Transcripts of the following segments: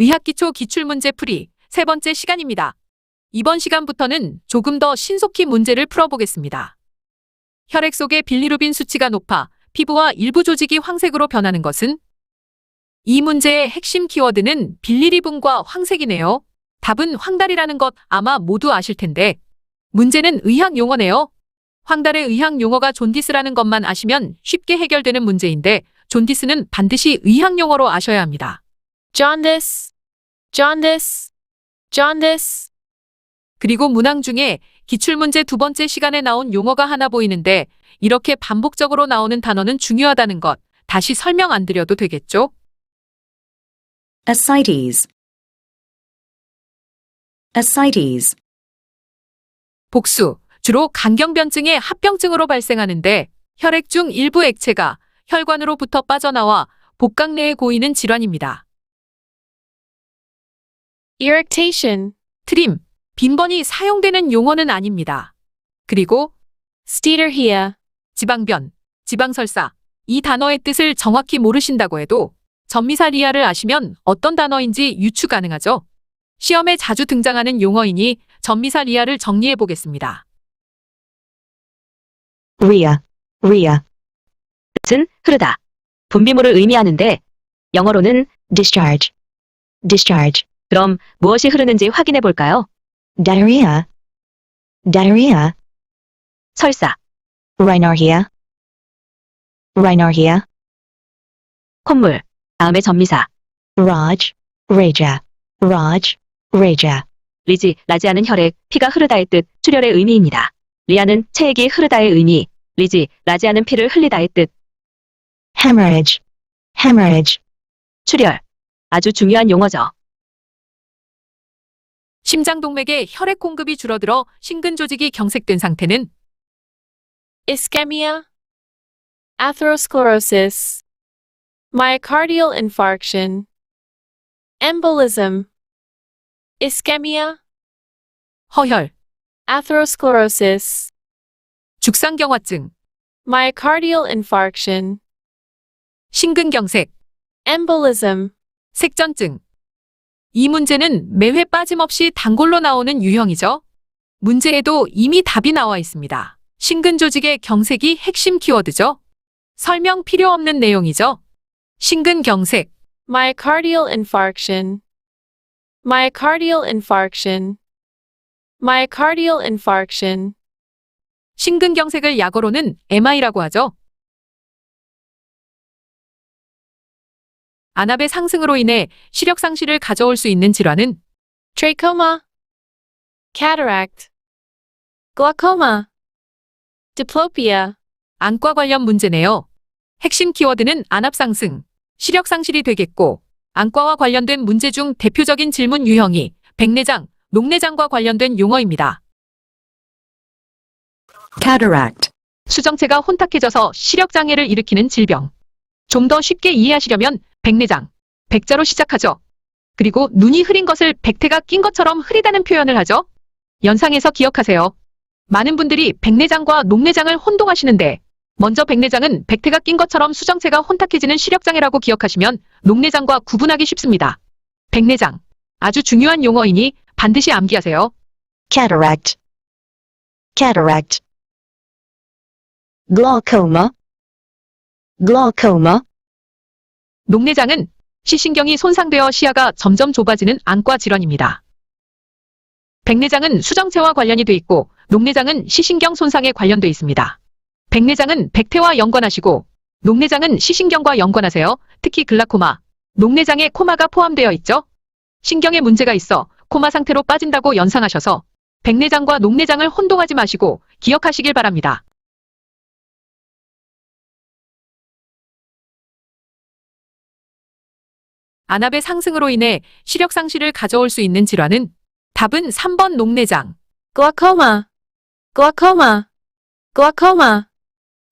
의학기초 기출문제 풀이 세 번째 시간입니다. 이번 시간부터는 조금 더 신속히 문제를 풀어보겠습니다. 혈액 속의 빌리루빈 수치가 높아 피부와 일부 조직이 황색으로 변하는 것은? 이 문제의 핵심 키워드는 빌리루빈과 황색이네요. 답은 황달이라는 것 아마 모두 아실 텐데 문제는 의학 용어네요. 황달의 의학 용어가 존디스라는 것만 아시면 쉽게 해결되는 문제인데 존디스는 반드시 의학 용어로 아셔야 합니다. jaundice, jaundice, jaundice, 그리고 문항 중에 기출문제 두 번째 시간에 나온 용어가 하나 보이는데 이렇게 반복적으로 나오는 단어는 중요하다는 것 다시 설명 안 드려도 되겠죠? Ascites. Ascites. 복수, 주로 간경변증의 합병증으로 발생하는데 혈액 중 일부 액체가 혈관으로부터 빠져나와 복강 내에 고이는 질환입니다. irritation, 트림, 빈번히 사용되는 용어는 아닙니다. 그리고 steatorrhea, 지방변, 지방설사, 이 단어의 뜻을 정확히 모르신다고 해도 전미사리아를 아시면 어떤 단어인지 유추 가능하죠? 시험에 자주 등장하는 용어이니 전미사리아를 정리해 보겠습니다. rhea. 뜻은 흐르다, 분비물을 의미하는데 영어로는 discharge. 그럼 무엇이 흐르는지 확인해 볼까요? Diarrhea. 설사, Rhinorrhea. 콧물, 다음에 전미사. Raja. 리지, 라지아는 혈액, 피가 흐르다의 뜻, 출혈의 의미입니다. 리아는 체액이 흐르다의 의미, 리지, 라지아는 피를 흘리다의 뜻, Hemorrhage. 출혈. 아주 중요한 용어죠. 심장동맥의 혈액 공급이 줄어들어 심근 조직이 경색된 상태는 ischemia, atherosclerosis, myocardial infarction, embolism, ischemia, 허혈, atherosclerosis, 죽상경화증, myocardial infarction, 심근경색, embolism, 색전증. 이 문제는 매회 빠짐없이 단골로 나오는 유형이죠. 문제에도 이미 답이 나와 있습니다. 심근 조직의 경색이 핵심 키워드죠. 설명 필요 없는 내용이죠. 심근경색, myocardial infarction, myocardial infarction, myocardial infarction, 심근경색을 약어로는 MI라고 하죠. 안압의 상승으로 인해 시력 상실을 가져올 수 있는 질환은 trachoma, cataract, glaucoma, diplopia, 안과 관련 문제네요. 핵심 키워드는 안압 상승, 시력 상실이 되겠고 안과와 관련된 문제 중 대표적인 질문 유형이 백내장, 녹내장과 관련된 용어입니다. Cataract. 수정체가 혼탁해져서 시력 장애를 일으키는 질병. 좀 더 쉽게 이해하시려면 백내장, 백자로 시작하죠. 그리고 눈이 흐린 것을 백태가 낀 것처럼 흐리다는 표현을 하죠. 연상해서 기억하세요. 많은 분들이 백내장과 녹내장을 혼동하시는데 먼저 백내장은 백태가 낀 것처럼 수정체가 혼탁해지는 시력장애라고 기억하시면 녹내장과 구분하기 쉽습니다. 백내장, 아주 중요한 용어이니 반드시 암기하세요. Cataract. Glaucoma. 녹내장은 시신경이 손상되어 시야가 점점 좁아지는 안과 질환입니다. 백내장은 수정체와 관련이 돼 있고 녹내장은 시신경 손상에 관련돼 있습니다. 백내장은 백태와 연관하시고 녹내장은 시신경과 연관하세요. 특히 글라코마, 녹내장에 코마가 포함되어 있죠. 신경에 문제가 있어 코마 상태로 빠진다고 연상하셔서 백내장과 녹내장을 혼동하지 마시고 기억하시길 바랍니다. 안압의 상승으로 인해 시력 상실을 가져올 수 있는 질환은 답은 3번 녹내장. glaucoma,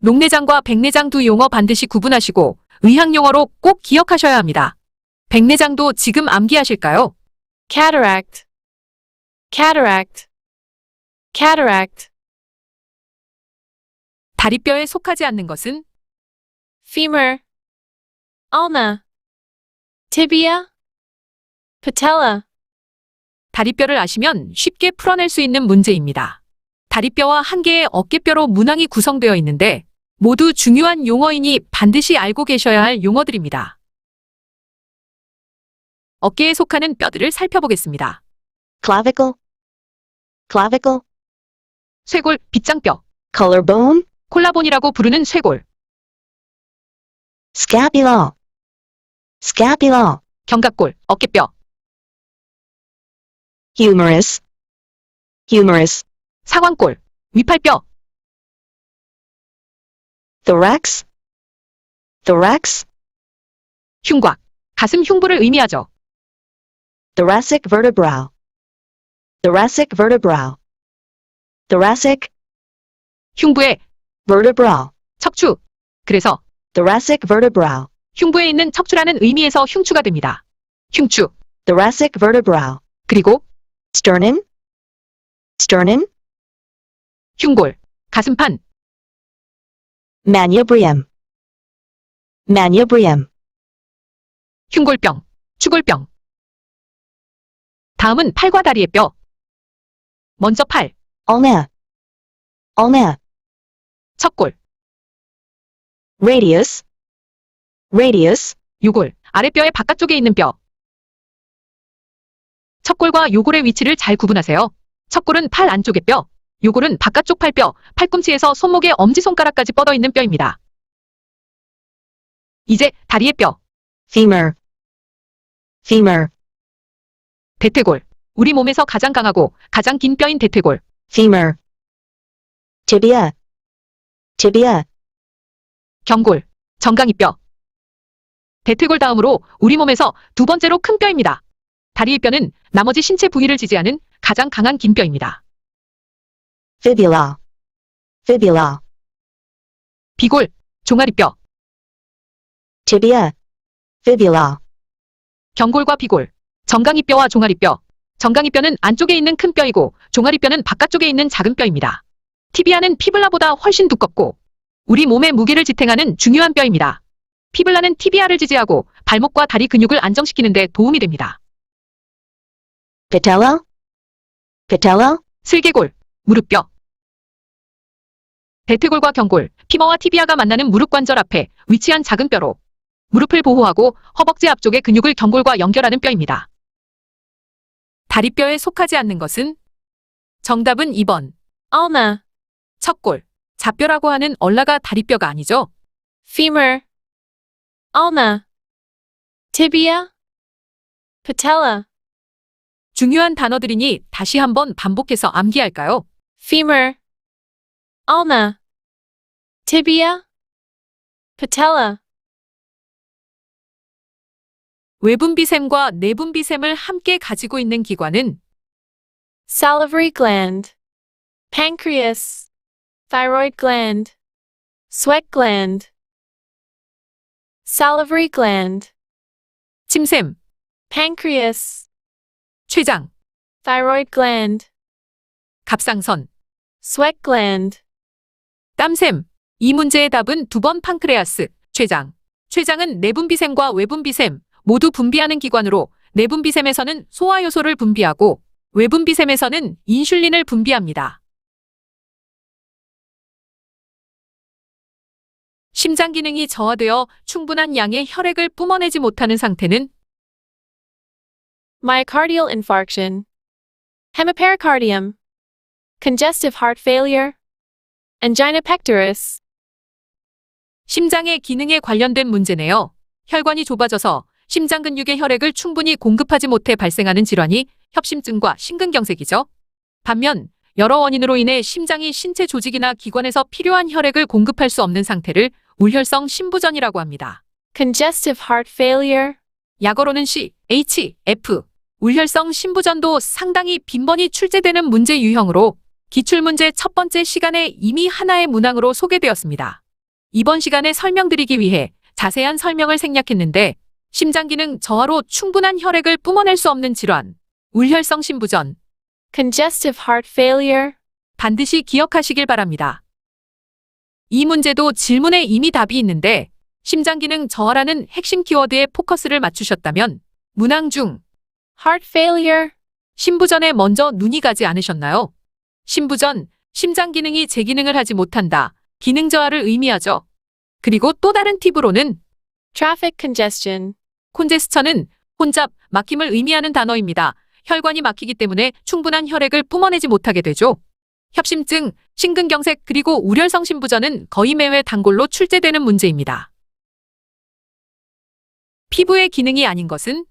녹내장과 백내장 두 용어 반드시 구분하시고 의학 용어로 꼭 기억하셔야 합니다. 백내장도 지금 암기하실까요? cataract, 다리뼈에 속하지 않는 것은 femur, ulna, tibia, patella, 다리뼈를 아시면 쉽게 풀어낼 수 있는 문제입니다. 다리뼈와 한 개의 어깨뼈로 문항이 구성되어 있는데 모두 중요한 용어이니 반드시 알고 계셔야 할 용어들입니다. 어깨에 속하는 뼈들을 살펴보겠습니다. clavicle, clavicle, 쇄골, 빗장뼈, collarbone, 콜라본이라고 부르는 쇄골, scapula, scapula, 견갑골, 어깨뼈, humerus, humerus, 상완골, 위팔뼈, thorax, thorax, 흉곽, 가슴 흉부를 의미하죠. thoracic vertebra, thoracic vertebra, thoracic 흉부의 vertebra, 척추. 그래서 thoracic vertebra, 흉부에 있는 척추라는 의미에서 흉추가 됩니다. 흉추. thoracic vertebra, 그리고 sternum, sternum, 흉골, 가슴판, manubrium, manubrium, 흉골병, 추골병. 다음은 팔과 다리의 뼈. 먼저 팔, ulna, ulna, 척골, radius, radius, 요골, 아랫뼈의 바깥쪽에 있는 뼈. 척골과 요골의 위치를 잘 구분하세요. 척골은 팔 안쪽의 뼈, 요골은 바깥쪽 팔뼈, 팔꿈치에서 손목의 엄지손가락까지 뻗어 있는 뼈입니다. 이제 다리의 뼈, femur, femur, 대퇴골. 우리 몸에서 가장 강하고 가장 긴 뼈인 대퇴골. femur, tibia, tibia, 경골, 정강이뼈. 대퇴골 다음으로 우리 몸에서 두 번째로 큰 뼈입니다. 다리의 뼈는 나머지 신체 부위를 지지하는 가장 강한 긴 뼈입니다. fibula, fibula, 비골, 종아리뼈. tibia, fibula, 경골과 비골, 정강이뼈와 종아리뼈. 정강이뼈는 안쪽에 있는 큰 뼈이고 종아리뼈는 바깥쪽에 있는 작은 뼈입니다. 티비아는 피블라보다 훨씬 두껍고 우리 몸의 무게를 지탱하는 중요한 뼈입니다. 피블라는 티비아를 지지하고 발목과 다리 근육을 안정시키는 데 도움이 됩니다. patella, patella, 슬개골, 무릎뼈. 대퇴골과 경골, 피머와 티비아가 만나는 무릎 관절 앞에 위치한 작은 뼈로 무릎을 보호하고 허벅지 앞쪽의 근육을 경골과 연결하는 뼈입니다. 다리뼈에 속하지 않는 것은? 정답은 2번. ulna, 척골, 잡뼈라고 하는 얼라가 다리뼈가 아니죠. femur, ulna, tibia, patella, 중요한 단어들이니 다시 한번 반복해서 암기할까요? femur, ulna, tibia, patella, 외분비샘과 내분비샘을 함께 가지고 있는 기관은 salivary gland, pancreas, thyroid gland, sweat gland, salivary gland, 침샘, pancreas, 췌장, thyroid gland, 갑상선, sweat gland, 땀샘. 이 문제의 답은 2번 판크레아스, 췌장. 췌장은 내분비샘과 외분비샘 모두 분비하는 기관으로 내분비샘에서는 소화효소를 분비하고 외분비샘에서는 인슐린을 분비합니다. 심장 기능이 저하되어 충분한 양의 혈액을 뿜어내지 못하는 상태는 myocardial infarction, hemipericardium, congestive heart failure, angina pectoris, 심장의 기능에 관련된 문제네요. 혈관이 좁아져서 심장 근육의 혈액을 충분히 공급하지 못해 발생하는 질환이 협심증과 심근경색이죠. 반면 여러 원인으로 인해 심장이 신체 조직이나 기관에서 필요한 혈액을 공급할 수 없는 상태를 울혈성 심부전이라고 합니다. congestive heart failure, 약어로는 CHF. 울혈성 심부전도 상당히 빈번히 출제되는 문제 유형으로 기출문제 첫 번째 시간에 이미 하나의 문항으로 소개되었습니다. 이번 시간에 설명드리기 위해 자세한 설명을 생략했는데 심장 기능 저하로 충분한 혈액을 뿜어낼 수 없는 질환, 울혈성 심부전, congestive heart failure, 반드시 기억하시길 바랍니다. 이 문제도 질문에 이미 답이 있는데 심장 기능 저하라는 핵심 키워드에 포커스를 맞추셨다면 문항 중 Heart failure. 신부전에 먼저 눈이 가지 않으셨나요? 신부전, 심장 기능이 제 기능을 하지 못한다. 기능 저하를 의미하죠. 그리고 또 다른 팁으로는 Traffic congestion. 콘제스천은 혼잡, 막힘을 의미하는 단어입니다. 혈관이 막히기 때문에 충분한 혈액을 뿜어내지 못하게 되죠. 협심증, 심근경색 그리고 우렬성 신부전은 거의 매회 단골로 출제되는 문제입니다. 피부의 기능이 아닌 것은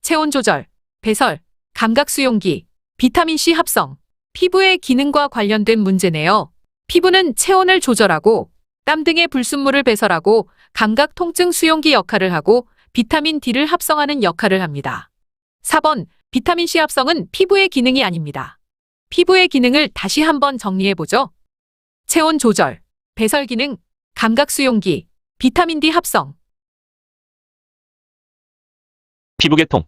체온 조절, 배설, 감각 수용기, 비타민C 합성, 피부의 기능과 관련된 문제네요. 피부는 체온을 조절하고 땀 등의 불순물을 배설하고 감각 통증 수용기 역할을 하고 비타민 D를 합성하는 역할을 합니다. 4번, 비타민C 합성은 피부의 기능이 아닙니다. 피부의 기능을 다시 한번 정리해보죠. 체온 조절, 배설 기능, 감각 수용기, 비타민 D 합성. 피부계통.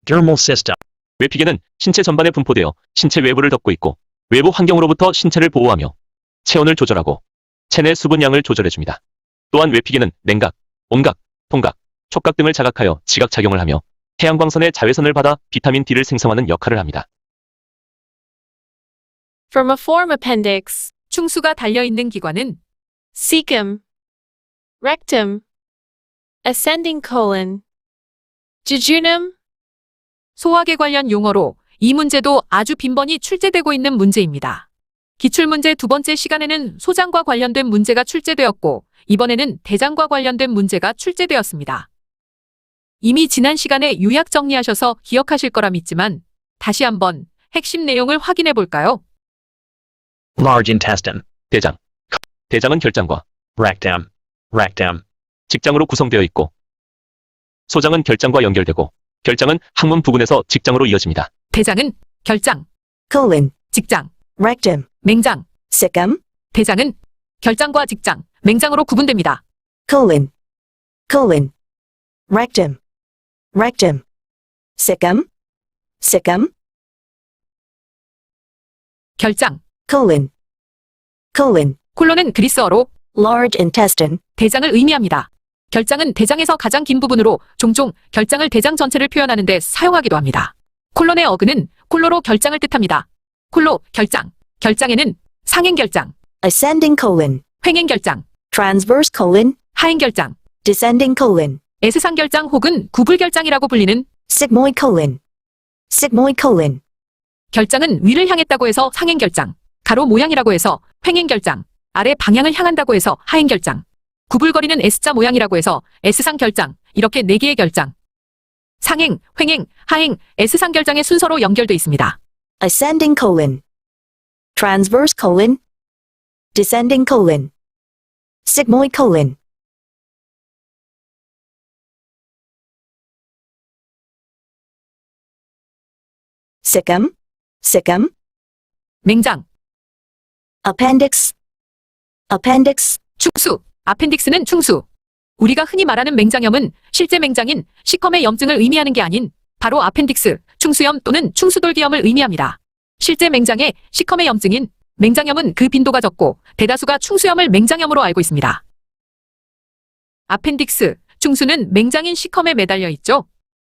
Dermal system. 외피계는 신체 전반에 분포되어 신체 외부를 덮고 있고 외부 환경으로부터 신체를 보호하며 체온을 조절하고 체내 수분량을 조절해줍니다. 또한 외피계는 냉각, 온각, 통각, 촉각 등을 자각하여 지각작용을 하며 태양광선의 자외선을 받아 비타민 D를 생성하는 역할을 합니다. Vermiform appendix. 충수가 달려있는 기관은 Cecum. Rectum. Ascending colon. Jejunum. 소화계 관련 용어로 이 문제도 아주 빈번히 출제되고 있는 문제입니다. 기출문제 두 번째 시간에는 소장과 관련된 문제가 출제되었고 이번에는 대장과 관련된 문제가 출제되었습니다. 이미 지난 시간에 요약 정리하셔서 기억하실 거라 믿지만 다시 한번 핵심 내용을 확인해 볼까요? Large intestine. 대장. 대장은 결장과 Rectum. Rectum. 직장으로 구성되어 있고 소장은 결장과 연결되고 결장은 항문 부근에서 직장으로 이어집니다. 대장은 결장, colon, 직장, rectum, 맹장. cecum, 대장은 결장과 직장, 맹장으로 구분됩니다. colon, colon, rectum, rectum, cecum, cecum, 결장, colon, colon, 콜론은 그리스어로 large intestine, 대장을 의미합니다. 결장은 대장에서 가장 긴 부분으로 종종 결장을 대장 전체를 표현하는 데 사용하기도 합니다. 콜론의 어근은 콜로로 결장을 뜻합니다. 콜로, 결장. 결장에는 상행결장, ascending colon, 횡행결장, transverse colon, 하행결장, descending colon, S상결장 혹은 구불결장이라고 불리는 sigmoid colon, sigmoid colon, 결장은 위를 향했다고 해서 상행결장, 가로 모양이라고 해서 횡행결장, 아래 방향을 향한다고 해서 하행결장, 구불거리는 S자 모양이라고 해서 S상결장, 이렇게 4개의 결장. 상행, 횡행, 하행, S상결장의 순서로 연결돼 있습니다. ascending colon, transverse colon, descending colon, sigmoid colon, cecum, cecum, 맹장, appendix, appendix, 충수, 아펜딕스는 충수. 우리가 흔히 말하는 맹장염은 실제 맹장인 시컴의 염증을 의미하는 게 아닌 바로 아펜딕스, 충수염 또는 충수돌기염을 의미합니다. 실제 맹장의 시컴의 염증인 맹장염은 그 빈도가 적고 대다수가 충수염을 맹장염으로 알고 있습니다. 아펜딕스, 충수는 맹장인 시컴에 매달려 있죠.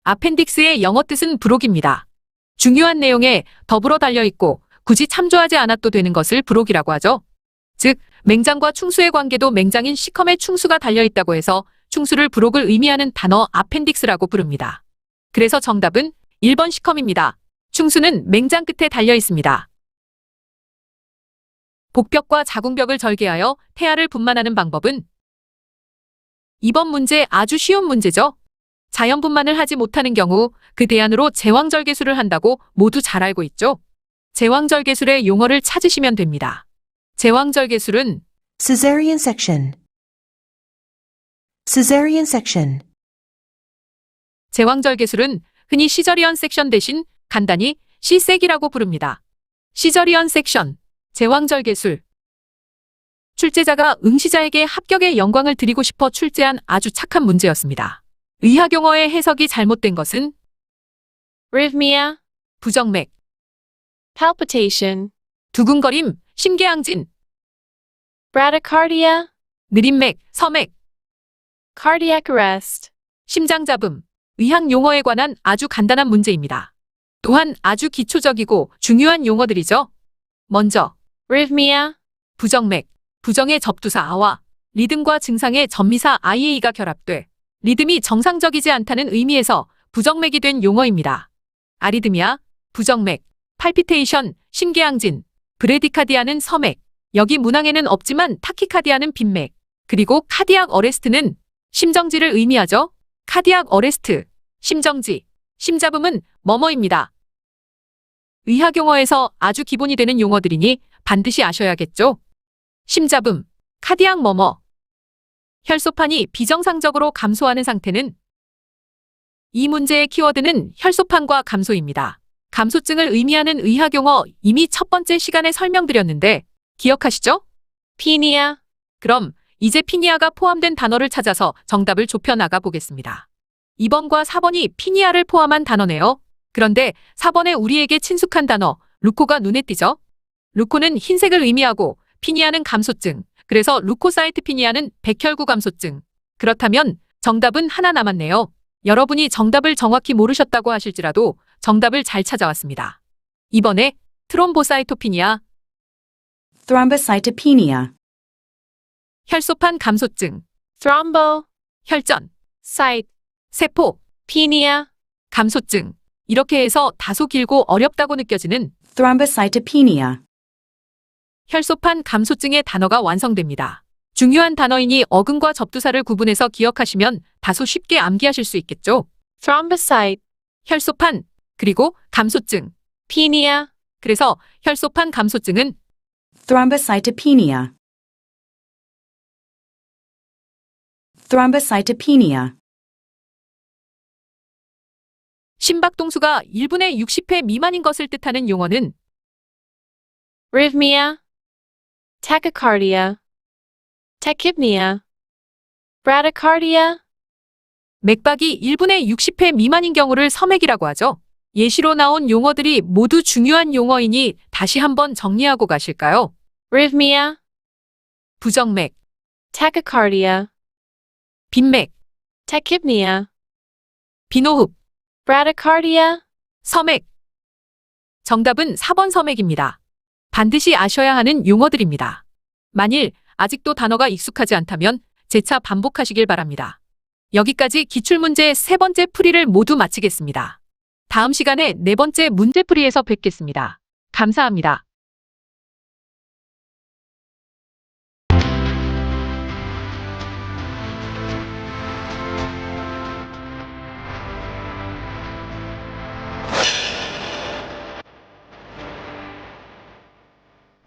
아펜딕스의 영어 뜻은 부록입니다. 중요한 내용에 더불어 달려있고 굳이 참조하지 않아도 되는 것을 부록이라고 하죠. 즉, 맹장과 충수의 관계도 맹장인 시컴에 충수가 달려있다고 해서 충수를 부록을 의미하는 단어 아펜딕스라고 부릅니다. 그래서 정답은 1번 시컴입니다. 충수는 맹장 끝에 달려있습니다. 복벽과 자궁벽을 절개하여 태아를 분만하는 방법은? 이번 문제 아주 쉬운 문제죠. 자연분만을 하지 못하는 경우 그 대안으로 제왕절개술을 한다고 모두 잘 알고 있죠. 제왕절개술의 용어를 찾으시면 됩니다. 제왕절개술은 Caesarean section. Caesarean section. 제왕절개술은 흔히 시저리언 섹션 대신 간단히 C섹이라고 부릅니다. 시저리언 섹션, 제왕절개술. 출제자가 응시자에게 합격의 영광을 드리고 싶어 출제한 아주 착한 문제였습니다. 의학용어의 해석이 잘못된 것은 Rhythmia. 부정맥, Palpitation. 두근거림, 심계항진, Bradycardia. 느림맥, 서맥, Cardiac arrest. 심장잡음, 의학 용어에 관한 아주 간단한 문제입니다. 또한 아주 기초적이고 중요한 용어들이죠. 먼저 Arrhythmia. 부정맥, 부정의 접두사 아와 리듬과 증상의 전미사 IA가 결합돼 리듬이 정상적이지 않다는 의미에서 부정맥이 된 용어입니다. 아리드미아, 부정맥, 팔피테이션, 심계항진, 브레디카디아는 서맥, 여기 문항에는 없지만 타키카디아는 빈맥, 그리고 카디악 어레스트는 심정지를 의미하죠. 카디악 어레스트, 심정지, 심잡음은 뭐뭐입니다. 의학 용어에서 아주 기본이 되는 용어들이니 반드시 아셔야겠죠. 심잡음, 카디악 뭐뭐. 혈소판이 비정상적으로 감소하는 상태는 이 문제의 키워드는 혈소판과 감소입니다. 감소증을 의미하는 의학 용어 이미 첫 번째 시간에 설명드렸는데 기억하시죠? Penia. 그럼 이제 피니아가 포함된 단어를 찾아서 정답을 좁혀 나가 보겠습니다. 2번과 4번이 피니아를 포함한 단어네요. 그런데 4번에 우리에게 친숙한 단어 루코가 눈에 띄죠? 루코는 흰색을 의미하고 피니아는 감소증. 그래서 루코사이트피니아는 백혈구 감소증. 그렇다면 정답은 하나 남았네요. 여러분이 정답을 정확히 모르셨다고 하실지라도 정답을 잘 찾아왔습니다. 이번에 트롬보사이토피니아, Thrombocytopenia. 혈소판 감소증, Thrombo. 혈전, Cyte. 세포, Penia. 감소증. 이렇게 해서 다소 길고 어렵다고 느껴지는 Thrombocytopenia. 혈소판 감소증의 단어가 완성됩니다. 중요한 단어이니 어근과 접두사를 구분해서 기억하시면 다소 쉽게 암기하실 수 있겠죠. Thrombocyte. 혈소판, 그리고 감소증. Penia. 그래서 혈소판 감소증은 Thrombocytopenia. Thrombocytopenia. 심박동수가 1분에 60회 미만인 것을 뜻하는 용어는 Arrhythmia. Tachycardia. Tachypnea. Bradycardia. 맥박이 1분에 60회 미만인 경우를 서맥이라고 하죠. 예시로 나온 용어들이 모두 중요한 용어이니 다시 한번 정리하고 가실까요? Arrhythmia. 부정맥, Tachycardia. 빈맥, Tachypnea. 비노흡, Bradycardia. 서맥. 정답은 4번 서맥입니다. 반드시 아셔야 하는 용어들입니다. 만일 아직도 단어가 익숙하지 않다면 재차 반복하시길 바랍니다. 여기까지 기출문제 3번째 풀이를 모두 마치겠습니다. 다음 시간에 4번째 문제풀이에서 뵙겠습니다. 감사합니다.